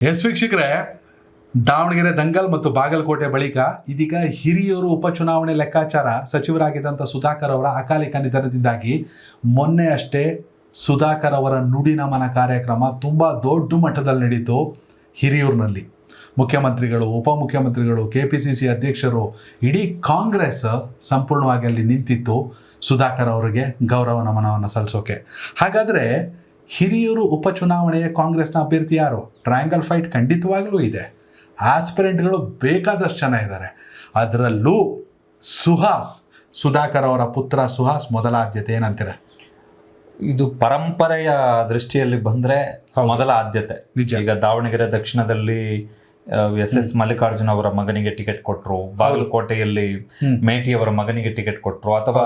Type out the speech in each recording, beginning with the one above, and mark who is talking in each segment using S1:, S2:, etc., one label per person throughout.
S1: ವೀಕ್ಷಕರೇ, ದಾವಣಗೆರೆ ದಂಗಲ್ ಮತ್ತು ಬಾಗಲಕೋಟೆ ಬಳಿಕ ಇದೀಗ ಹಿರಿಯೂರು ಉಪಚುನಾವಣೆ ಲೆಕ್ಕಾಚಾರ ಸಚಿವರಾಗಿದ್ದಂಥ ಸುಧಾಕರ್ ಅವರ ಅಕಾಲಿಕ ನಿಧನದಿಂದಾಗಿ ಮೊನ್ನೆ ಅಷ್ಟೇ ಸುಧಾಕರ್ ಅವರ ನುಡಿ ನಮನ ಕಾರ್ಯಕ್ರಮ ತುಂಬ ದೊಡ್ಡ ಮಟ್ಟದಲ್ಲಿ ನಡೀತು. ಹಿರಿಯೂರಿನಲ್ಲಿ ಮುಖ್ಯಮಂತ್ರಿಗಳು, ಉಪಮುಖ್ಯಮಂತ್ರಿಗಳು, KPCC ಅಧ್ಯಕ್ಷರು, ಇಡೀ ಕಾಂಗ್ರೆಸ್ ಸಂಪೂರ್ಣವಾಗಿ ಅಲ್ಲಿ ನಿಂತಿತ್ತು ಸುಧಾಕರ್ ಅವರಿಗೆ ಗೌರವ ನಮನವನ್ನು ಸಲ್ಲಿಸೋಕೆ. ಹಾಗಾದರೆ ಹಿರಿಯೂರು ಉಪಚುನಾವಣೆಯ ಕಾಂಗ್ರೆಸ್ನ ಅಭ್ಯರ್ಥಿ ಯಾರು? ಟ್ರಯಾಂಗಲ್ ಫೈಟ್ ಖಂಡಿತವಾಗಲೂ ಇದೆ. ಆಸ್ಪಿರೆಂಟ್ಗಳು ಬೇಕಾದಷ್ಟು ಜನ ಇದ್ದಾರೆ. ಅದರಲ್ಲೂ ಸುಧಾಕರ್ ಅವರ ಪುತ್ರ ಸುಹಾಸ್ ಮೊದಲ ಆದ್ಯತೆ. ಏನಂತೀರ?
S2: ಇದು ಪರಂಪರೆಯ ದೃಷ್ಟಿಯಲ್ಲಿ ಬಂದ್ರೆ ಮೊದಲ ಆದ್ಯತೆ. ಈಗ ದಾವಣಗೆರೆ ದಕ್ಷಿಣದಲ್ಲಿ SS ಮಲ್ಲಿಕಾರ್ಜುನ್ ಅವರ ಮಗನಿಗೆ ಟಿಕೆಟ್ ಕೊಟ್ಟರು, ಬಾಗಲಕೋಟೆಯಲ್ಲಿ ಮೇಟಿ ಅವರ ಮಗನಿಗೆ ಟಿಕೆಟ್ ಕೊಟ್ಟರು, ಅಥವಾ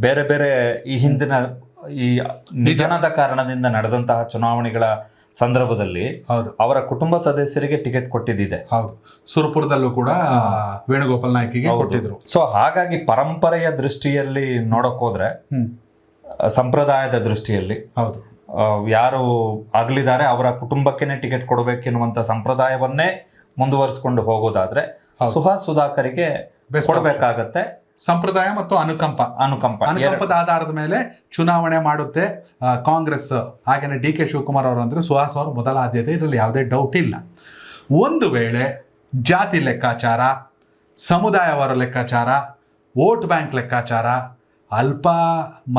S2: ಬೇರೆ ಬೇರೆ ಈ ಹಿಂದಿನ ಈ ನಿಧನದ ಕಾರಣದಿಂದ ನಡೆದಂತಹ ಚುನಾವಣೆಗಳ ಸಂದರ್ಭದಲ್ಲಿ ಅವರ ಕುಟುಂಬ ಸದಸ್ಯರಿಗೆ ಟಿಕೆಟ್ ಕೊಟ್ಟಿದ್ದಿದೆ.
S1: ಹೌದು, ಸುರಪುರದಲ್ಲೂ ಕೂಡ ವೇಣುಗೋಪಾಲ್ ನಾಯ್ಕಿಗೆ ಕೊಟ್ಟಿದ್ರು.
S2: ಸೊ ಹಾಗಾಗಿ ಪರಂಪರೆಯ ದೃಷ್ಟಿಯಲ್ಲಿ ನೋಡಕ್ ಹೋದ್ರೆ, ಸಂಪ್ರದಾಯದ ದೃಷ್ಟಿಯಲ್ಲಿ
S1: ಹೌದು,
S2: ಯಾರು ಆಗ್ಲಿದ್ದಾರೆ ಅವರ ಕುಟುಂಬಕ್ಕೇನೆ ಟಿಕೆಟ್ ಕೊಡಬೇಕೆನ್ನುವಂತ ಸಂಪ್ರದಾಯವನ್ನೇ ಮುಂದುವರಿಸಿಕೊಂಡು ಹೋಗೋದಾದ್ರೆ ಸುಧಾಕರಿಗೆ ಕೊಡಬೇಕಾಗತ್ತೆ.
S1: ಸಂಪ್ರದಾಯ ಮತ್ತು ಅನುಕಂಪದ ಆಧಾರದ ಮೇಲೆ ಚುನಾವಣೆ ಮಾಡುತ್ತೆ ಕಾಂಗ್ರೆಸ್. ಹಾಗೇನೆ DK ಶಿವಕುಮಾರ್ ಅವರು ಅಂದ್ರೆ ಸುಹಾಸ್ ಅವರು ಮೊದಲ ಆದ್ಯತೆ, ಇದರಲ್ಲಿ ಯಾವುದೇ ಡೌಟ್ ಇಲ್ಲ. ಒಂದು ವೇಳೆ ಜಾತಿ ಲೆಕ್ಕಾಚಾರ, ಸಮುದಾಯವರ ಲೆಕ್ಕಾಚಾರ, ವೋಟ್ ಬ್ಯಾಂಕ್ ಲೆಕ್ಕಾಚಾರ, ಅಲ್ಪ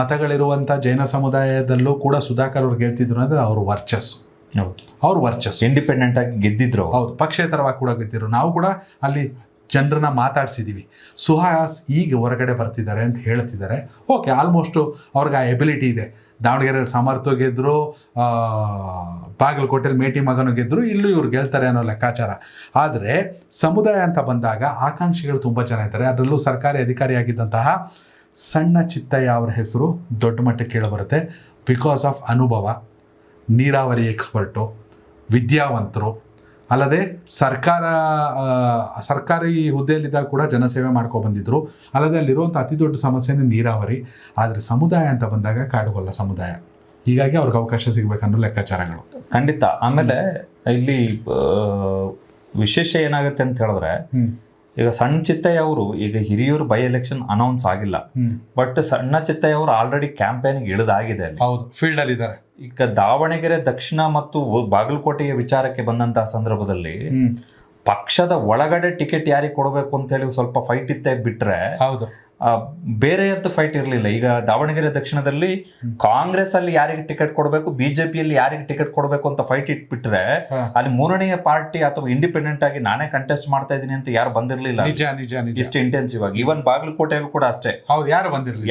S1: ಮತಗಳಿರುವಂಥ ಜೈನ ಸಮುದಾಯದಲ್ಲೂ ಕೂಡ ಸುಧಾಕರ್ ಅವ್ರು ಗೆಲ್ತಿದ್ರು ಅಂದರೆ ಅವ್ರ ವರ್ಚಸ್ಸು
S2: ಇಂಡಿಪೆಂಡೆಂಟ್ ಆಗಿ ಗೆದ್ದಿದ್ರು.
S1: ಹೌದು, ಪಕ್ಷೇತರವಾಗಿ ಕೂಡ ಗೆದ್ದಿದ್ರು. ನಾವು ಕೂಡ ಅಲ್ಲಿ ಜನರನ್ನ ಮಾತಾಡ್ಸಿದ್ದೀವಿ. ಸುಹಾಸ್ ಈಗ ಹೊರಗಡೆ ಬರ್ತಿದ್ದಾರೆ ಅಂತ ಹೇಳ್ತಿದ್ದಾರೆ. ಓಕೆ, ಆಲ್ಮೋಸ್ಟು ಅವ್ರಿಗೆ ಆ ಎಬಿಲಿಟಿ ಇದೆ. ದಾವಣಗೆರೆಯಲ್ಲಿ ಸಮರ್ಥ ಗೆದ್ದರು, ಬಾಗಲಕೋಟೆಯಲ್ಲಿ ಮೇಟಿ ಮಗನು ಗೆದ್ದರು, ಇಲ್ಲೂ ಇವ್ರು ಗೆಲ್ತಾರೆ ಅನ್ನೋ ಲೆಕ್ಕಾಚಾರ. ಆದರೆ ಸಮುದಾಯ ಅಂತ ಬಂದಾಗ ಆಕಾಂಕ್ಷಿಗಳು ತುಂಬ ಜನ ಇದ್ದಾರೆ. ಅದರಲ್ಲೂ ಸರ್ಕಾರಿ ಅಧಿಕಾರಿಯಾಗಿದ್ದಂತಹ ಸಣ್ಣ ಚಿತ್ತಯ್ಯ ಅವರ ಹೆಸರು ದೊಡ್ಡ ಮಟ್ಟಕ್ಕೆ ಕೇಳಿಬರುತ್ತೆ. ಬಿಕಾಸ್ ಆಫ್ ಅನುಭವ, ನೀರಾವರಿ ಎಕ್ಸ್ಪರ್ಟು, ವಿದ್ಯಾವಂತರು, ಅಲ್ಲದೆ ಸರ್ಕಾರಿ ಹುದ್ದೆಯಲ್ಲಿದ್ದಾಗ ಕೂಡ ಜನಸೇವೆ ಮಾಡ್ಕೊಂಡು ಬಂದಿದ್ರು. ಅಲ್ಲದೆ ಅಲ್ಲಿರುವಂಥ ಅತಿ ದೊಡ್ಡ ಸಮಸ್ಯೆನೇ ನೀರಾವರಿ. ಆದರೆ ಸಮುದಾಯ ಅಂತ ಬಂದಾಗ ಕಾಡುಗೊಲ್ಲ ಸಮುದಾಯ, ಹೀಗಾಗಿ ಅವ್ರಿಗೆ ಅವಕಾಶ ಸಿಗಬೇಕನ್ನೋ ಲೆಕ್ಕಾಚಾರಗಳು
S2: ಖಂಡಿತ. ಆಮೇಲೆ ಇಲ್ಲಿ ವಿಶೇಷ ಏನಾಗುತ್ತೆ ಅಂತ ಹೇಳಿದ್ರೆ, ಈಗ ಸಣ್ಣ ಚಿತ್ತಯ್ಯ ಅವರು ಈಗ ಹಿರಿಯೂರು ಬೈ ಎಲೆಕ್ಷನ್ ಅನೌನ್ಸ್ ಆಗಿಲ್ಲ, ಬಟ್ ಸಣ್ಣ ಚಿತ್ತಯ್ಯ ಅವರು ಆಲ್ರೆಡಿ ಕ್ಯಾಂಪೇನ್ಗೆ ಇಳಿದಾಗಿದೆ.
S1: ಹೌದು, ಫೀಲ್ಡ್ ಅಲ್ಲಿ ಇದ್ದಾರೆ.
S2: ಈಗ ದಾವಣಗೆರೆ ದಕ್ಷಿಣ ಮತ್ತು ಬಾಗಲಕೋಟೆಯ ವಿಚಾರಕ್ಕೆ ಬಂದಂತಹ ಸಂದರ್ಭದಲ್ಲಿ ಪಕ್ಷದ ಒಳಗಡೆ ಟಿಕೆಟ್ ಯಾರಿಗೆ ಕೊಡಬೇಕು ಅಂತ ಹೇಳಿ ಸ್ವಲ್ಪ ಫೈಟ್ ಇತ್ತೆ ಬಿಟ್ರೆ,
S1: ಹೌದು,
S2: ಬೇರೆಯದ್ದು ಫೈಟ್ ಇರಲಿಲ್ಲ. ಈಗ ದಾವಣಗೆರೆ ದಕ್ಷಿಣದಲ್ಲಿ ಕಾಂಗ್ರೆಸ್ ಅಲ್ಲಿ ಯಾರಿಗೆ ಟಿಕೆಟ್ ಕೊಡಬೇಕು, ಬಿಜೆಪಿಯಲ್ಲಿ ಯಾರಿಗೆ ಟಿಕೆಟ್ ಕೊಡಬೇಕು ಅಂತ ಫೈಟ್ ಇಟ್ಬಿಟ್ರೆ, ಅಲ್ಲಿ ಮೂರನೆಯ ಪಾರ್ಟಿ ಅಥವಾ ಇಂಡಿಪೆಂಡೆಂಟ್ ಆಗಿ ನಾನೇ ಕಂಟೆಸ್ಟ್ ಮಾಡ್ತಾ ಇದ್ದೀನಿ ಅಂತ ಯಾರು ಬಂದಿರಲಿಲ್ಲ. ಇಷ್ಟು ಇಂಟೆನ್ಸಿವ್ ಆಗಿ. ಈವನ್ ಬಾಗಲಕೋಟೆಯಲ್ಲೂ ಕೂಡ ಅಷ್ಟೇ,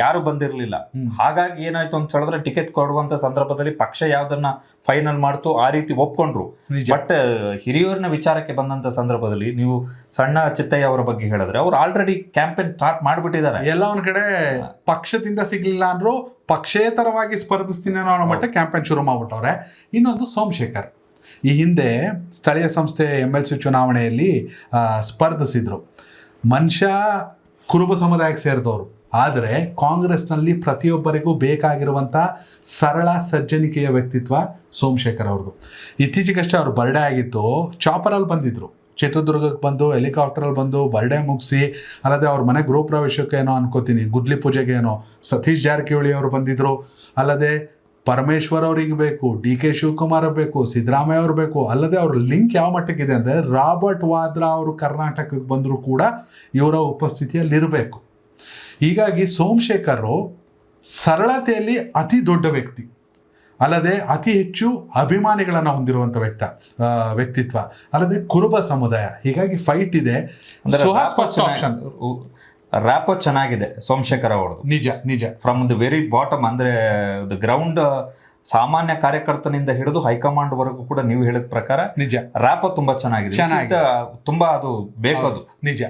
S2: ಯಾರು ಬಂದಿರಲಿಲ್ಲ. ಹಾಗಾಗಿ ಏನಾಯ್ತು ಅಂತ ಹೇಳಿದ್ರೆ, ಟಿಕೆಟ್ ಕೊಡುವಂತ ಸಂದರ್ಭದಲ್ಲಿ ಪಕ್ಷ ಯಾವ್ದನ್ನ ಫೈನಲ್ ಮಾಡ್ತು ಆ ರೀತಿ ಒಪ್ಕೊಂಡ್ರು. ಬಟ್ ಹಿರಿಯೂರಿನ ವಿಚಾರಕ್ಕೆ ಬಂದಂತ ಸಂದರ್ಭದಲ್ಲಿ ನೀವು ಸಣ್ಣ ಚಿತ್ತಯ್ಯ ಅವರ ಬಗ್ಗೆ ಹೇಳಿದ್ರೆ, ಅವ್ರು ಆಲ್ರೆಡಿ ಕ್ಯಾಂಪೇನ್ ಸ್ಟಾರ್ಟ್ ಮಾಡ್ಬಿಟ್ಟಿದ್ದಾರೆ.
S1: ಎಲ್ಲ ಒಂದ್ ಕಡೆ ಪಕ್ಷದಿಂದ ಸಿಗ್ಲಿಲ್ಲ ಅಂದ್ರು ಪಕ್ಷೇತರವಾಗಿ ಸ್ಪರ್ಧಿಸ್ತೀನಿ ಅನ್ನೋ ಮಟ್ಟ ಕ್ಯಾಂಪೇನ್ ಶುರು ಮಾಡ್ಬಿಟ್ಟವ್ರೆ. ಇನ್ನೊಂದು ಸೋಮಶೇಖರ್, ಈ ಹಿಂದೆ ಸ್ಥಳೀಯ ಸಂಸ್ಥೆ MLC ಚುನಾವಣೆಯಲ್ಲಿ ಸ್ಪರ್ಧಿಸಿದ್ರು. ಮನುಷ್ಯ ಕುರುಬ ಸಮುದಾಯಕ್ಕೆ ಸೇರಿದವರು, ಆದರೆ ಕಾಂಗ್ರೆಸ್ನಲ್ಲಿ ಪ್ರತಿಯೊಬ್ಬರಿಗೂ ಬೇಕಾಗಿರುವಂಥ ಸರಳ ಸಜ್ಜನಿಕೆಯ ವ್ಯಕ್ತಿತ್ವ ಸೋಮಶೇಖರ್ ಅವ್ರದ್ದು. ಇತ್ತೀಚೆಗಷ್ಟೇ ಅವ್ರ ಬರ್ಡೇ ಆಗಿತ್ತು, ಚಾಪರಲ್ಲಿ ಬಂದಿದ್ರು, ಚಿತ್ರದುರ್ಗಕ್ಕೆ ಬಂದು ಹೆಲಿಕಾಪ್ಟರಲ್ಲಿ ಬಂದು ಬರ್ಡೇ ಮುಗಿಸಿ, ಅಲ್ಲದೆ ಅವ್ರ ಮನೆ ಗೃಹ ಪ್ರವೇಶಕ್ಕೆ ಏನೋ ಅನ್ಕೋತೀನಿ, ಗುಡ್ಲಿ ಪೂಜೆಗೆ ಏನೋ ಸತೀಶ್ ಜಾರಕಿಹೊಳಿ ಅವರು ಬಂದಿದ್ರು. ಅಲ್ಲದೆ ಪರಮೇಶ್ವರ್ ಅವ್ರಿಗೆ ಬೇಕು, DK ಶಿವಕುಮಾರ್ ಬೇಕು, ಸಿದ್ದರಾಮಯ್ಯ ಅವ್ರು ಬೇಕು. ಅಲ್ಲದೆ ಅವ್ರ ಲಿಂಕ್ ಯಾವ ಮಟ್ಟಕ್ಕಿದೆ ಅಂದರೆ, ರಾಬರ್ಟ್ ವಾದ್ರಾ ಅವರು ಕರ್ನಾಟಕಕ್ಕೆ ಬಂದರೂ ಕೂಡ ಇವರ ಉಪಸ್ಥಿತಿಯಲ್ಲಿರಬೇಕು. ಹೀಗಾಗಿ ಸೋಮಶೇಖರ್ ಸರಳತೆಯಲ್ಲಿ ಅತಿ ದೊಡ್ಡ ವ್ಯಕ್ತಿ, ಅಲ್ಲದೆ ಅತಿ ಹೆಚ್ಚು ಅಭಿಮಾನಿಗಳನ್ನು ಹೊಂದಿರುವಂಥ ವ್ಯಕ್ತಿತ್ವ, ಅಲ್ಲದೆ ಕುರುಬ ಸಮುದಾಯ. ಹೀಗಾಗಿ ಫೈಟ್ ಇದೆ.
S2: ಫಸ್ಟ್ ಆಪ್ಷನ್ ರ್ಯಾಪೋ ಚೆನ್ನಾಗಿದೆ ಸೋಮಶೇಖರ್ ಅವ್ರದ್ದು.
S1: ನಿಜ
S2: ಫ್ರಮ್ ದ ವೆರಿ ಬಾಟಮ್, ಅಂದ್ರೆ ದ ಗ್ರೌಂಡ್, ಸಾಮಾನ್ಯ ಕಾರ್ಯಕರ್ತನಿಂದ ಹಿಡಿದು ಹೈಕಮಾಂಡ್ ವರೆಗೂ ಕೂಡ ನೀವು ಹೇಳಿದ ಪ್ರಕಾರ
S1: ನಿಜ
S2: ರ್ಯಾಪೋ ತುಂಬಾ ಚೆನ್ನಾಗಿದೆ. ತುಂಬಾ ಅದು ಬೇಕದು
S1: ನಿಜ.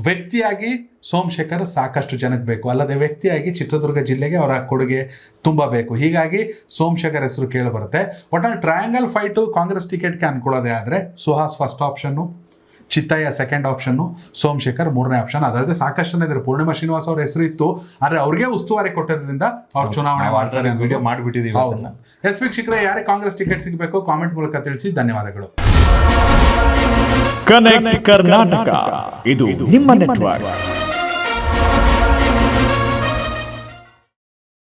S1: ವ್ಯಕ್ತಿಯಾಗಿ ಸೋಮಶೇಖರ್ ಸಾಕಷ್ಟು ಜನಕ್ಕೆ ಬೇಕು, ಅಲ್ಲದೆ ವ್ಯಕ್ತಿಯಾಗಿ ಚಿತ್ರದುರ್ಗ ಜಿಲ್ಲೆಗೆ ಅವರ ಕೊಡುಗೆ ತುಂಬ ಬೇಕು. ಹೀಗಾಗಿ ಸೋಮಶೇಖರ್ ಹೆಸರು ಕೇಳಿ ಬರುತ್ತೆ. ಒಟ್ಟಾರೆ ಟ್ರಯಾಂಗಲ್ ಫೈಟು ಕಾಂಗ್ರೆಸ್ ಟಿಕೆಟ್ಗೆ ಅನ್ಕೊಳ್ಳೋದೇ ಆದರೆ Suhas first option, Chittayya second option, Somashekhar ಮೂರನೇ ಆಪ್ಷನ್. ಅದಲ್ಲದೆ ಸಾಕಷ್ಟು ಜನ ಇದ್ದಾರೆ. ಪೂರ್ಣಿಮಾ ಶ್ರೀನಿವಾಸ್ ಅವ್ರ ಹೆಸರು ಇತ್ತು, ಆದರೆ ಅವ್ರಿಗೆ ಉಸ್ತುವಾರಿ ಕೊಟ್ಟಿರೋದ್ರಿಂದ ಅವ್ರು ಚುನಾವಣೆ ಮಾಡ್ತಾರೆ
S2: ವಿಡಿಯೋ ಮಾಡಿಬಿಟ್ಟಿದ್ದೀವಿ.
S1: ವೀಕ್ಷಕರೇ, ಯಾರೇ ಕಾಂಗ್ರೆಸ್ ಟಿಕೆಟ್ ಸಿಗಬೇಕು ಕಾಮೆಂಟ್ ಮೂಲಕ ತಿಳಿಸಿ. ಧನ್ಯವಾದಗಳು.
S3: ಕನೆಕ್ಟ್ ಕರ್ನಾಟಕ ಇದು ನಿಮ್ಮ ನೆಟ್ವರ್ಕ್.